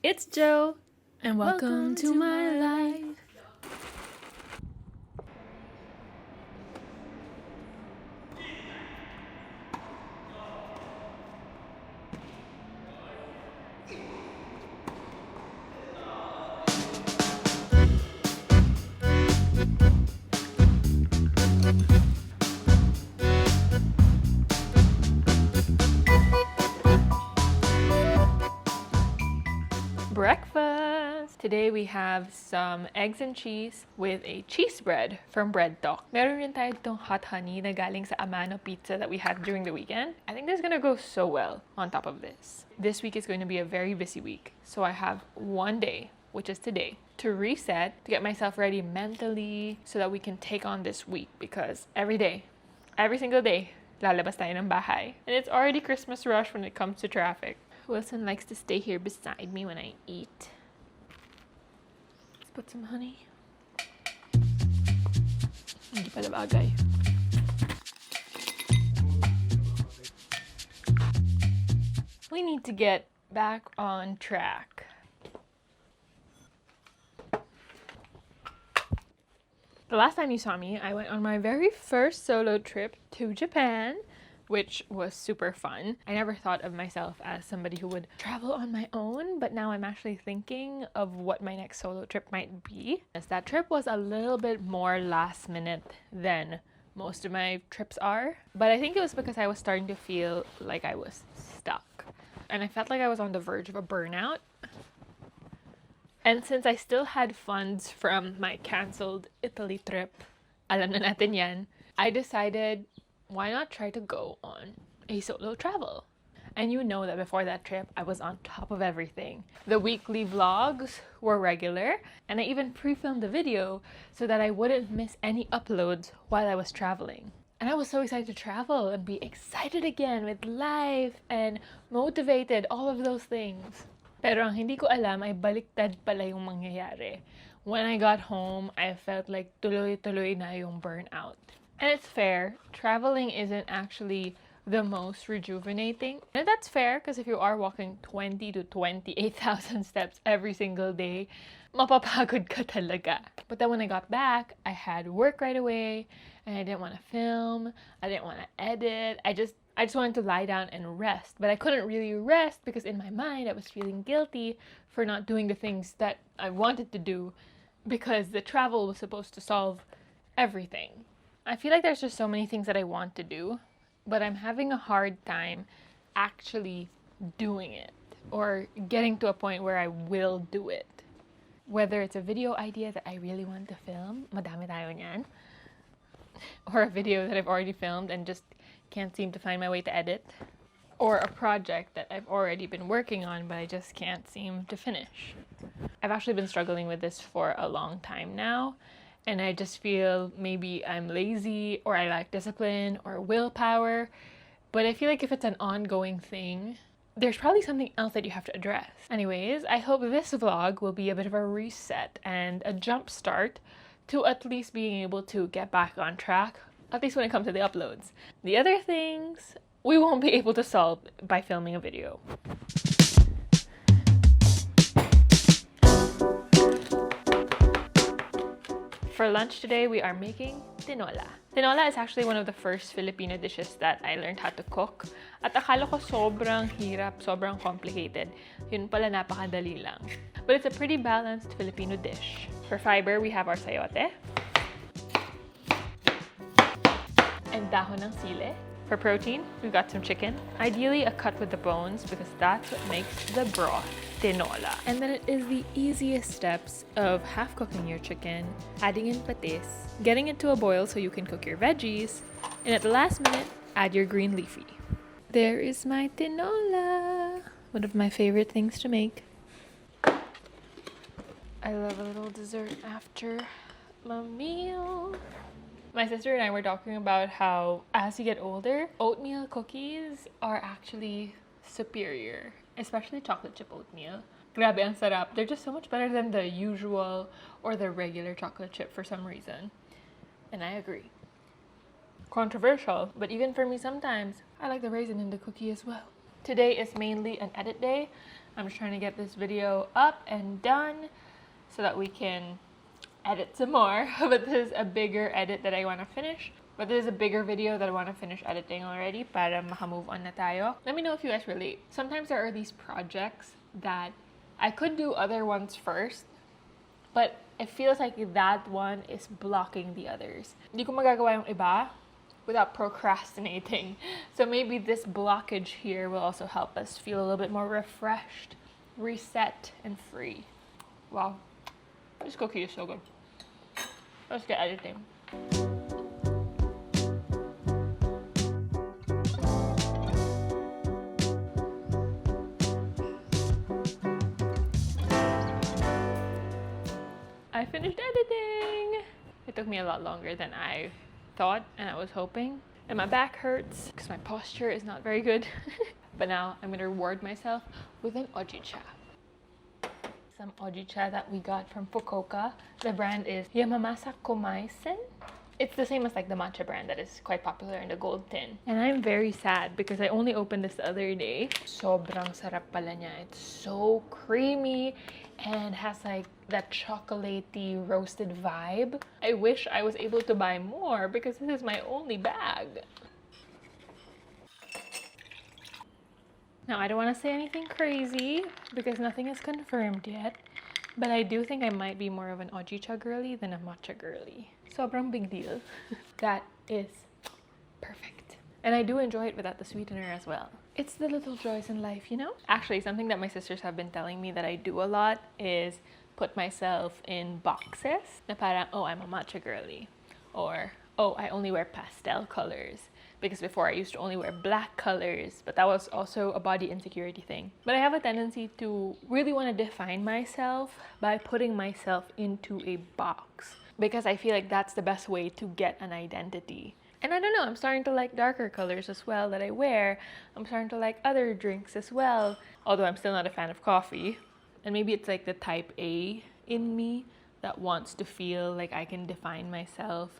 It's Joe, and welcome to my life. Breakfast! Today we have some eggs and cheese with a cheese bread from Bread Talk. Meron rin tayo itong hot honey na galing sa Amano pizza that we had during the weekend. I think this is gonna go so well on top of this. This week is going to be a very busy week, so I have one day, which is today, to reset, to get myself ready mentally so that we can take on this week, because every day, every single day, lalabas tayo ng bahay. And it's already Christmas rush when it comes to traffic. Wilson likes to stay here beside me when I eat. Let's put some honey. Hindi pala bagay. We need to get back on track. The last time you saw me, I went on my very first solo trip to Japan, which was super fun. I never thought of myself as somebody who would travel on my own, but now I'm actually thinking of what my next solo trip might be. As that trip was a little bit more last minute than most of my trips are, but I think it was because I was starting to feel like I was stuck. And I felt like I was on the verge of a burnout. And since I still had funds from my canceled Italy trip, alam na natin yan, I decided, why not try to go on a solo travel? And you know that before that trip, I was on top of everything. The weekly vlogs were regular, and I even pre-filmed the video so that I wouldn't miss any uploads while I was traveling. And I was so excited to travel and be excited again with life and motivated, all of those things. Pero ang hindi ko alam ay baliktad pala yung mangyayari. When I got home, I felt like tuloy-tuloy na yung burnout. And it's fair, traveling isn't actually the most rejuvenating. And that's fair, because if you are walking 20 to 28,000 steps every single day, mapapagod ka talaga. But then when I got back, I had work right away, and I didn't want to film, I didn't want to edit, I just wanted to lie down and rest. But I couldn't really rest because in my mind I was feeling guilty for not doing the things that I wanted to do, because the travel was supposed to solve everything. I feel like there's just so many things that I want to do, but I'm having a hard time actually doing it or getting to a point where I will do it. Whether it's a video idea that I really want to film, madami tayo niyan, or a video that I've already filmed and just can't seem to find my way to edit, or a project that I've already been working on but I just can't seem to finish. I've actually been struggling with this for a long time now. And I just feel maybe I'm lazy or I lack discipline or willpower. But I feel like if it's an ongoing thing, there's probably something else that you have to address. Anyways, I hope this vlog will be a bit of a reset and a jump start to at least being able to get back on track, at least when it comes to the uploads. The other things, we won't be able to solve by filming a video. For lunch today, we are making tinola. Tinola is actually one of the first Filipino dishes that I learned how to cook. At akala ko sobrang hirap, sobrang complicated. Yun pala, napakadali lang. But it's a pretty balanced Filipino dish. For fiber, we have our sayote and dahon ng sile. For protein, we've got some chicken. Ideally, a cut with the bones, because that's what makes the broth tinola. And then it is the easiest steps of half cooking your chicken, adding in patis, getting it to a boil so you can cook your veggies, and at the last minute, add your green leafy. There is my tinola, one of my favorite things to make. I love a little dessert after my meal. My sister and I were talking about how as you get older, oatmeal cookies are actually superior, especially chocolate chip oatmeal. Grabe, ang sarap. They're just so much better than the usual or the regular chocolate chip for some reason. And I agree. Controversial, but even for me sometimes, I like the raisin in the cookie as well. Today is mainly an edit day. I'm just trying to get this video up and done so that we can edit some more. But this is a bigger edit that I want to finish. But there's a bigger video that I want to finish editing already para maka-move on na tayo. Let me know if you guys relate. Sometimes there are these projects that I could do other ones first, but it feels like that one is blocking the others. Hindi ko magagawa yung iba without procrastinating. So maybe this blockage here will also help us feel a little bit more refreshed, reset, and free. Wow, this cookie is so good. Let's get editing. I finished editing. It took me a lot longer than I thought and I was hoping. And my back hurts because my posture is not very good. But now I'm gonna reward myself with an ojicha. Some ojicha that we got from Fukuoka. The brand is Yamamasa Komaisen. It's the same as like the matcha brand that is quite popular in the gold tin. And I'm very sad because I only opened this the other day. Sobrang sarap pala niya. It's so creamy and has like that chocolatey roasted vibe. I wish I was able to buy more because this is my only bag. Now I don't want to say anything crazy because nothing is confirmed yet, but I do think I might be more of an ojicha girly than a matcha girly. Sobrang big deal. That is perfect. And I do enjoy it without the sweetener as well. It's the little joys in life, you know? Actually, something that my sisters have been telling me that I do a lot is put myself in boxes. Na parang, oh, I'm a matcha girly. Or, oh, I only wear pastel colors. Because before I used to only wear black colors, but that was also a body insecurity thing. But I have a tendency to really want to define myself by putting myself into a box. Because I feel like that's the best way to get an identity. And I don't know, I'm starting to like darker colors as well that I wear. I'm starting to like other drinks as well. Although I'm still not a fan of coffee. And maybe it's like the type A in me that wants to feel like I can define myself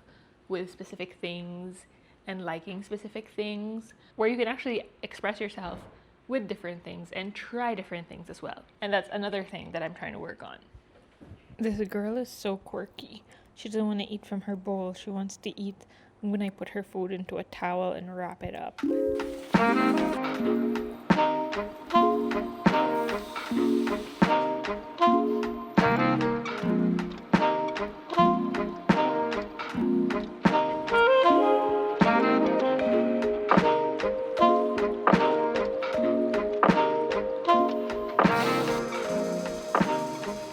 with specific things and liking specific things. Where you can actually express yourself with different things and try different things as well. And that's another thing that I'm trying to work on. This girl is so quirky. She doesn't want to eat from her bowl. She wants to eat when I put her food into a towel and wrap it up. I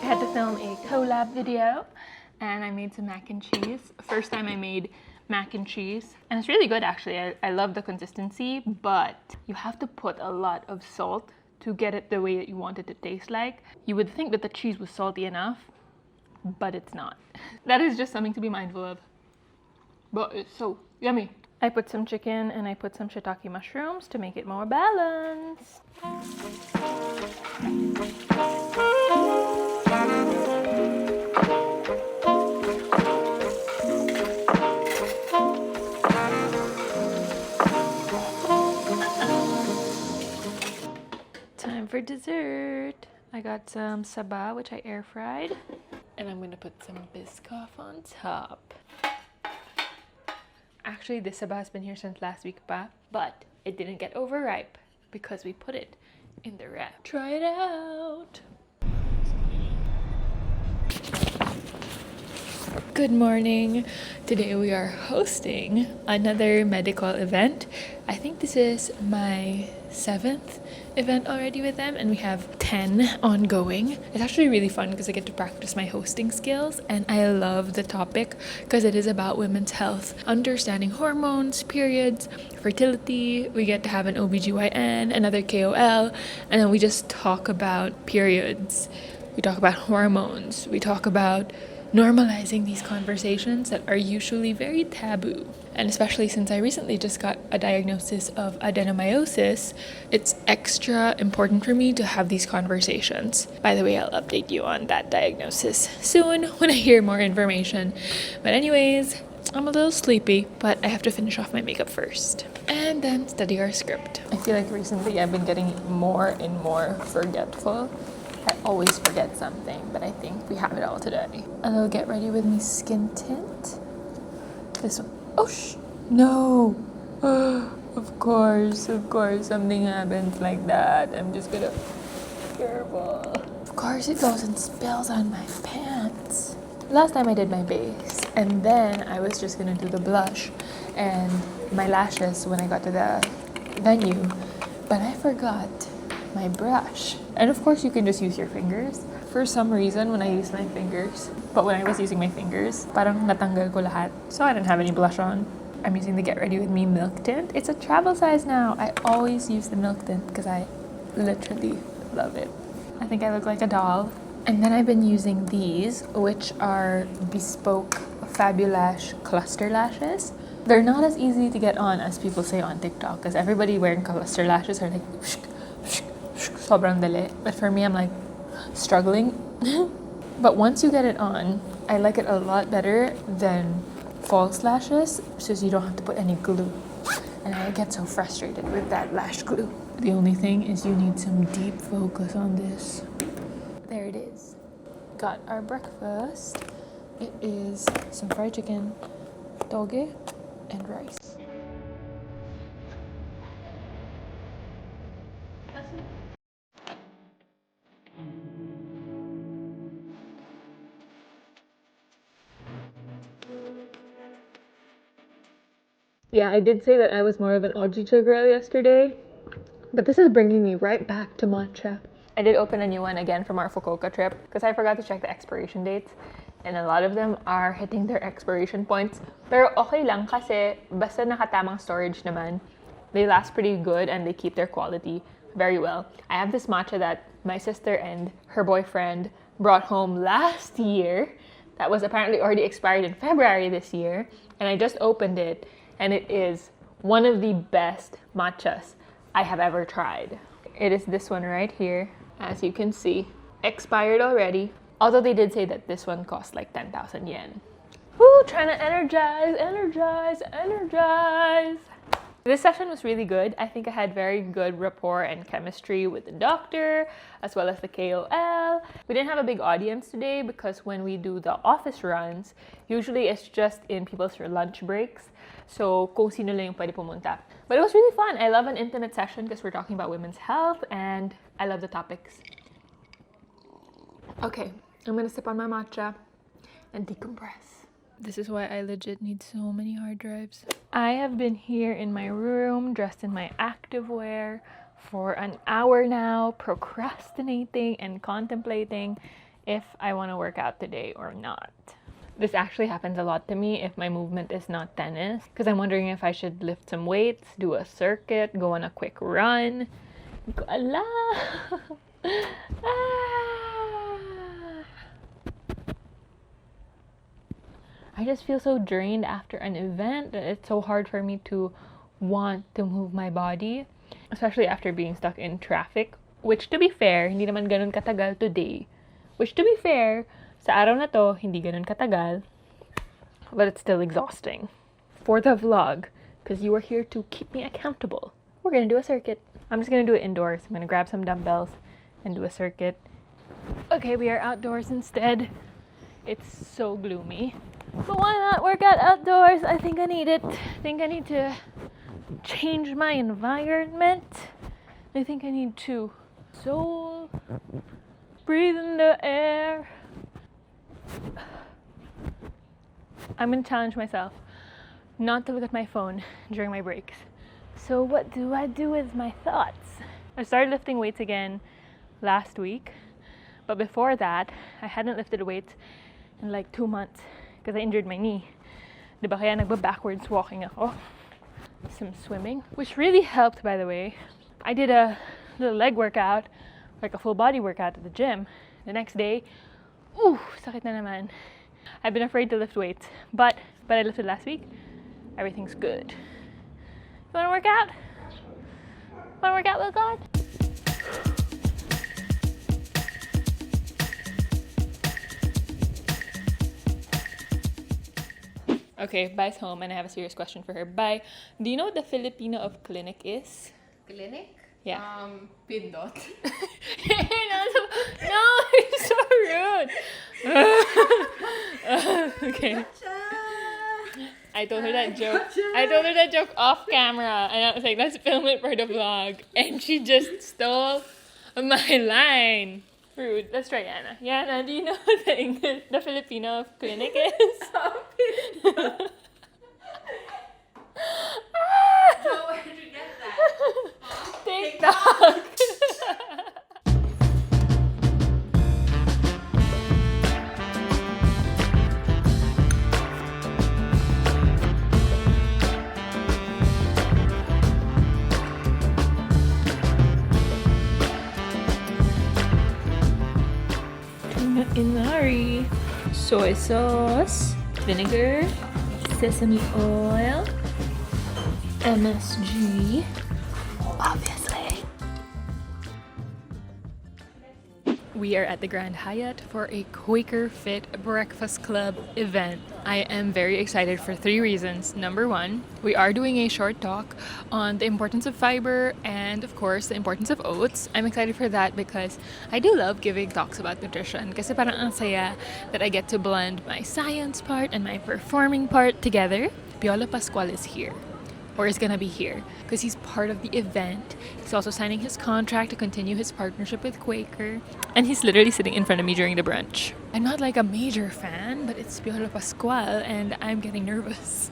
had to film a collab video and I made some mac and cheese. First time I made mac and cheese, and it's really good actually. I love the consistency, but you have to put a lot of salt to get it the way that you want it to taste like. You would think that the cheese was salty enough, but it's not. That is just something to be mindful of. But it's so yummy. I put some chicken and I put some shiitake mushrooms to make it more balanced. Time for dessert. I got some saba, which I air fried, and I'm gonna put some Biscoff on top. Actually, this saba has been here since last week pa, but it didn't get overripe because we put it in the wrap. Try it out. Good morning. Today we are hosting another medical event. I think this is my 7th event already with them, and we have 10 ongoing. It's actually really fun because I get to practice my hosting skills, and I love the topic because it is about women's health, understanding hormones, periods, fertility. We get to have an OBGYN, another KOL, and then we just talk about periods. We talk about hormones. We talk about normalizing these conversations that are usually very taboo. And especially since I recently just got a diagnosis of adenomyosis, it's extra important for me to have these conversations. By the way, I'll update you on that diagnosis soon when I hear more information. But anyways, I'm a little sleepy, but I have to finish off my makeup first and then study our script. I feel like recently I've been getting more and more forgetful. I always forget something, but I think we have it all today. A little get ready with me skin tint. This one. Oh, no. Of course, something happens like that. I'm just gonna be careful. Of course it goes and spills on my pants. Last time I did my base, and then I was just gonna do the blush and my lashes when I got to the venue, but I forgot my brush. And of course you can just use your fingers. For some reason, when I use my fingers, but when I was using my fingers, parang natanggal ko lahat. So I didn't have any blush on. I'm using the Get Ready With Me Milk Tint. It's a travel size now. I always use the milk tint because I literally love it. I think I look like a doll. And then I've been using these, which are Bespoke Fabulash Cluster Lashes. They're not as easy to get on as people say on TikTok, because everybody wearing cluster lashes are like, sobrang dali. But for me, I'm like, struggling. But once you get it on, I like it a lot better than false lashes, since you don't have to put any glue. And I get so frustrated with that lash glue. The only thing is you need some deep focus on this. There it is. Got our breakfast. It is some fried chicken, toge, and rice. Yeah, I did say that I was more of an Ojito girl yesterday, but this is bringing me right back to matcha. I did open a new one again from our Fukuoka trip because I forgot to check the expiration dates, and a lot of them are hitting their expiration points. Pero okay lang kasi basta nakatamang storage naman. They last pretty good and they keep their quality very well. I have this matcha that my sister and her boyfriend brought home last year that was apparently already expired in February this year, and I just opened it. And it is one of the best matchas I have ever tried. It is this one right here, as you can see. Expired already, although they did say that this one cost like 10,000 yen. Woo, trying to energize. This session was really good. I think I had very good rapport and chemistry with the doctor, as well as the KOL. We didn't have a big audience today because when we do the office runs, usually it's just in people's lunch breaks. So, kung sino lang yung pwede pumunta. But it was really fun. I love an intimate session because we're talking about women's health and I love the topics. Okay, I'm gonna sip on my matcha and decompress. This is why I legit need so many hard drives. I have been here in my room, dressed in my activewear for an hour now, procrastinating and contemplating if I want to work out today or not. This actually happens a lot to me if my movement is not tennis, because I'm wondering if I should lift some weights, do a circuit, go on a quick run. Ala! I just feel so drained after an event that it's so hard for me to want to move my body, especially after being stuck in traffic, which to be fair, hindi naman ganun katagal today. Which to be fair, sa araw na to, hindi ganun katagal, but it's still exhausting. For the vlog, because you are here to keep me accountable, we're gonna do a circuit. I'm just gonna do it indoors. I'm gonna grab some dumbbells and do a circuit. Okay, we are outdoors instead. It's so gloomy. But why not work out outdoors? I think I need it. I think I need to change my environment. I think I need to soul, breathe in the air. I'm gonna challenge myself not to look at my phone during my breaks. So what do I do with my thoughts? I started lifting weights again last week, but before that, I hadn't lifted weights in like 2 months because I injured my knee. Diba kaya nagba-backwards walking ako. Some swimming, which really helped, by the way. I did a little leg workout, like a full body workout at the gym. The next day, ooh, sakit na naman. I've been afraid to lift weights, but I lifted last week. Everything's good. You wanna work out? Wanna work out with God? Okay, Bai's home and I have a serious question for her. Bai, do you know what the Filipino of clinic is? Clinic? Yeah. Pindot. No, you're so rude. Okay. I told her that joke. I told her that joke off camera, and I was like, "Let's film it for the vlog," and she just stole my line. Rude. Let's try Yana. Yana, do you know what the Filipino of clinic is? So where did you get that? TikTok. Tuna inari, soy sauce, vinegar, sesame oil, MSG, obviously. We are at the Grand Hyatt for a Quaker Fit Breakfast Club event. I am very excited for 3 reasons. Number 1, we are doing a short talk on the importance of fiber and, of course, the importance of oats. I'm excited for that because I do love giving talks about nutrition kasi parang ang saya that I get to blend my science part and my performing part together. Piolo Pascual is here. Or is gonna be here because he's part of the event. He's also signing his contract to continue his partnership with Quaker, and he's literally sitting in front of me during the brunch. I'm not like a major fan, but it's Piolo Pascual and I'm getting nervous.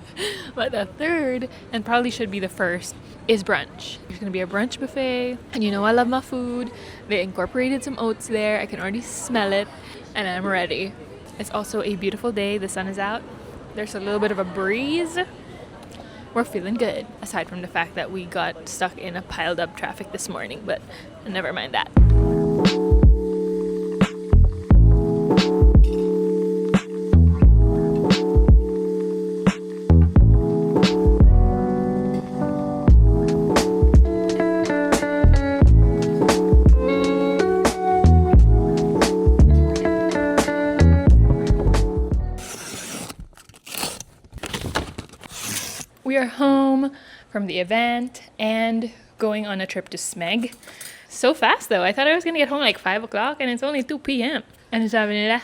But the third, and probably should be the first, is brunch. There's gonna be a brunch buffet, and you know I love my food. They incorporated some oats there. I can already smell it, and I'm ready. It's also a beautiful day. The sun is out. There's a little bit of a breeze. We're feeling good, aside from the fact that we got stuck in a piled up traffic this morning, but never mind that. We are home from the event and going on a trip to Smeg. So fast though. I thought I was gonna get home like 5 o'clock and it's only 2 p.m. Ano sabi nila?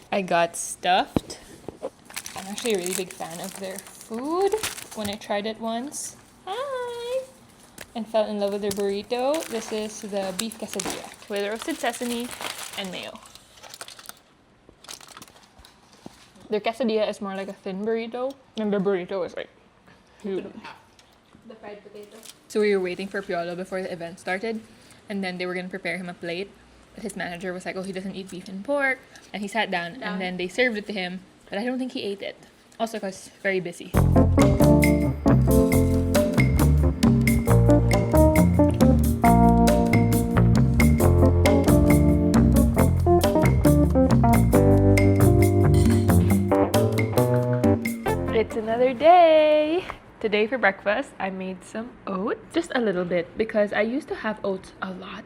I got stuffed. I'm actually a really big fan of their food. When I tried it once, hi! And fell in love with their burrito. This is the beef quesadilla with roasted sesame and mayo. Their quesadilla is more like a thin burrito, and their burrito is like huge. The fried potato. So we were waiting for Piolo before the event started, and then they were gonna prepare him a plate. But his manager was like, "Oh, he doesn't eat beef and pork," and he sat down, and then they served it to him. But I don't think he ate it. Also, cause very busy. It's another day! Today for breakfast, I made some oats. Just a little bit because I used to have oats a lot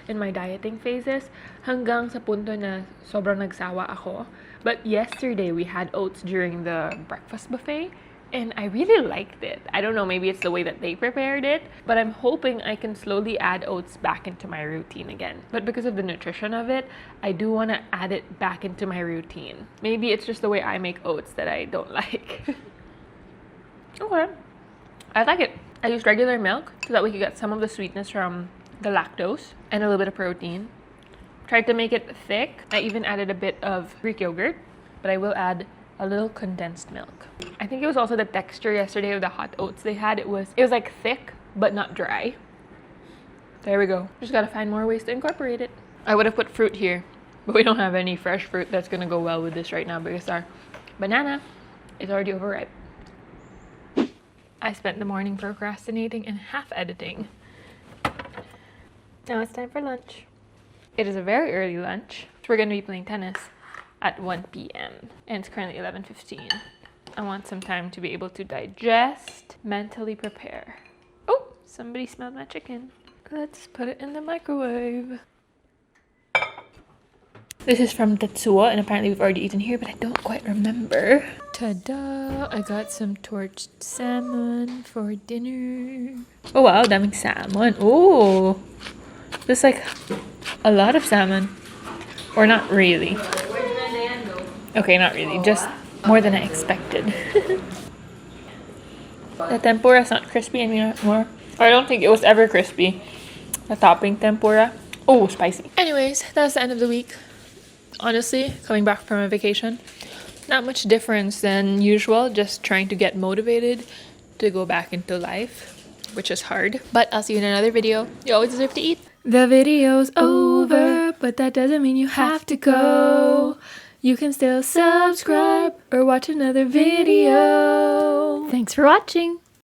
in my dieting phases hanggang sa punto na sobrang nagsawa ako. But yesterday, we had oats during the breakfast buffet and I really liked it. I don't know, maybe it's the way that they prepared it, but I'm hoping I can slowly add oats back into my routine again. But because of the nutrition of it, I do want to add it back into my routine. Maybe it's just the way I make oats that I don't like. Okay. I like it. I used regular milk so that we could get some of the sweetness from the lactose and a little bit of protein. Tried to make it thick. I even added a bit of Greek yogurt, but I will add a little condensed milk. I think it was also the texture yesterday of the hot oats they had. It was like thick but not dry. There we go. Just gotta find more ways to incorporate it. I would have put fruit here, but we don't have any fresh fruit that's gonna go well with this right now because our banana is already overripe. I spent the morning procrastinating and half editing. Now it's time for lunch. It is a very early lunch. We're gonna be playing tennis at 1 p.m. and it's currently 11:15. I want some time to be able to digest, mentally prepare. Oh, somebody smelled my chicken. Let's put it in the microwave. This is from Tetsuo, and apparently we've already eaten here, but I don't quite remember. Ta-da! I got some torched salmon for dinner. Oh wow, daming salmon. Oh! There's like a lot of salmon. Or not really. Okay, not really. Just more than I expected. The tempura is not crispy anymore. Or I don't think it was ever crispy. The topping tempura. Oh, spicy. Anyways, that's the end of the week. Honestly, coming back from a vacation, not much difference than usual. Just trying to get motivated to go back into life, which is hard. But I'll see you in another video. You always deserve to eat. The video's over, but that doesn't mean you have to go. You can still subscribe or watch another video. Thanks for watching.